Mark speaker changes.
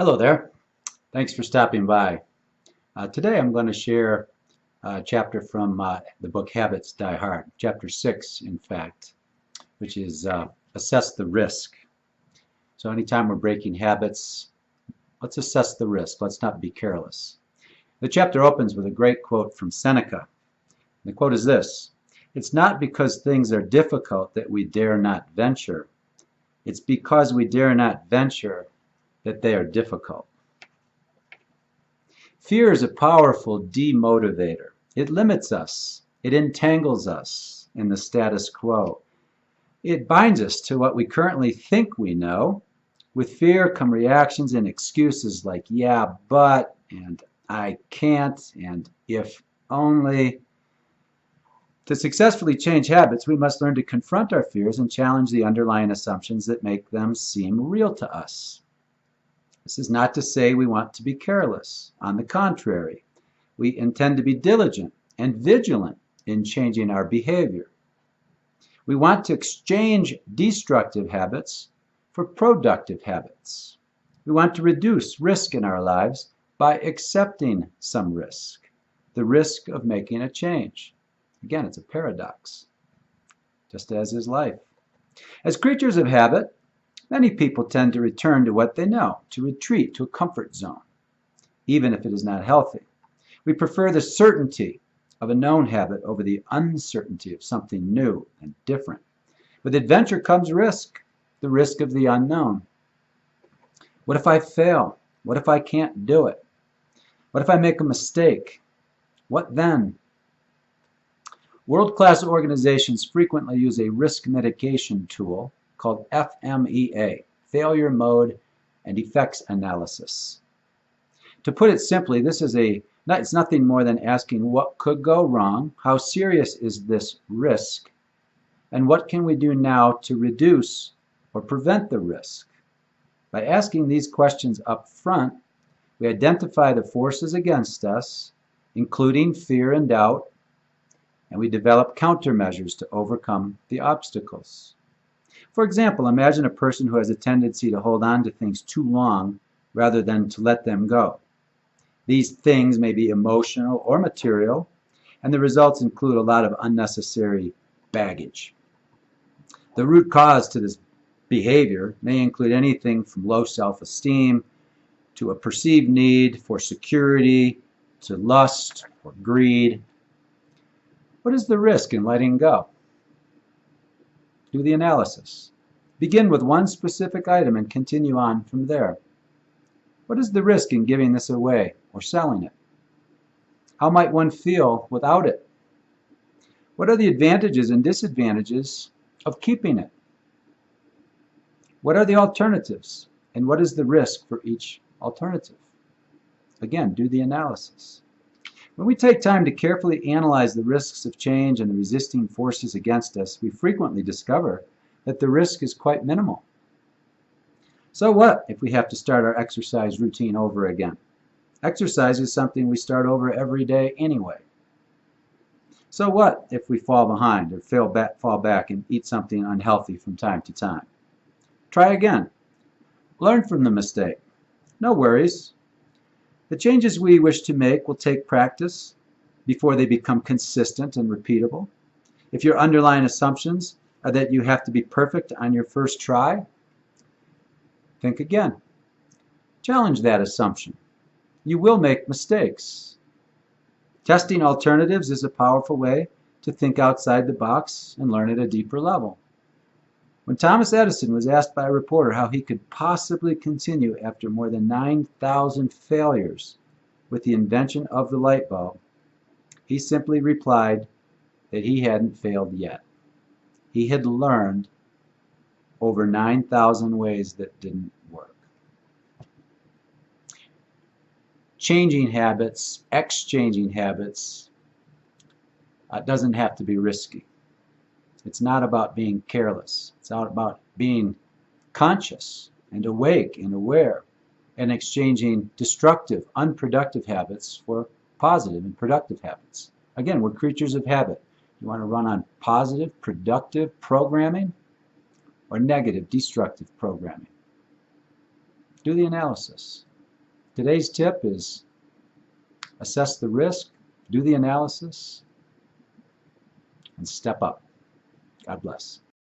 Speaker 1: Hello there. Thanks for stopping by. Today I'm going to share a chapter from the book Habits Die Hard, chapter 6, in fact, which is assess the risk. So anytime we're breaking habits, let's assess the risk. Let's not be careless. The chapter opens with a great quote from Seneca. The quote is this: "It's not because things are difficult that we dare not venture. It's because we dare not venture that they are difficult." Fear is a powerful demotivator. It limits us. It entangles us in the status quo. It binds us to what we currently think we know. With fear come reactions and excuses like, yeah, but, and I can't, and if only. To successfully change habits, we must learn to confront our fears and challenge the underlying assumptions that make them seem real to us. This is not to say we want to be careless. On the contrary, we intend to be diligent and vigilant in changing our behavior. We want to exchange destructive habits for productive habits. We want to reduce risk in our lives by accepting some risk, the risk of making a change. Again, it's a paradox, just as is life. As creatures of habit, many people tend to return to what they know, to retreat to a comfort zone, even if it is not healthy. We prefer the certainty of a known habit over the uncertainty of something new and different. With adventure comes risk, the risk of the unknown. What if I fail? What if I can't do it? What if I make a mistake? What then? World-class organizations frequently use a risk mitigation tool called FMEA, Failure Mode and Effects Analysis. To put it simply, it's nothing more than asking what could go wrong, how serious is this risk, and what can we do now to reduce or prevent the risk. By asking these questions up front, we identify the forces against us, including fear and doubt, and we develop countermeasures to overcome the obstacles. For example, imagine a person who has a tendency to hold on to things too long rather than to let them go. These things may be emotional or material, and the results include a lot of unnecessary baggage. The root cause to this behavior may include anything from low self-esteem to a perceived need for security to lust or greed. What is the risk in letting go? Do the analysis. Begin with one specific item and continue on from there. What is the risk in giving this away or selling it? How might one feel without it? What are the advantages and disadvantages of keeping it? What are the alternatives? And what is the risk for each alternative? Again, do the analysis. When we take time to carefully analyze the risks of change and the resisting forces against us, we frequently discover that the risk is quite minimal. So what if we have to start our exercise routine over again? Exercise is something we start over every day anyway. So what if we fall behind or fall back and eat something unhealthy from time to time? Try again. Learn from the mistake. No worries. The changes we wish to make will take practice before they become consistent and repeatable. If your underlying assumptions are that you have to be perfect on your first try, think again. Challenge that assumption. You will make mistakes. Testing alternatives is a powerful way to think outside the box and learn at a deeper level. When Thomas Edison was asked by a reporter how he could possibly continue after more than 9,000 failures with the invention of the light bulb, he simply replied that he hadn't failed yet. He had learned over 9,000 ways that didn't work. Changing habits, exchanging habits, doesn't have to be risky. It's not about being careless. It's about being conscious and awake and aware and exchanging destructive, unproductive habits for positive and productive habits. Again, we're creatures of habit. You want to run on positive, productive programming or negative, destructive programming. Do the analysis. Today's tip is assess the risk, do the analysis, and step up. God bless.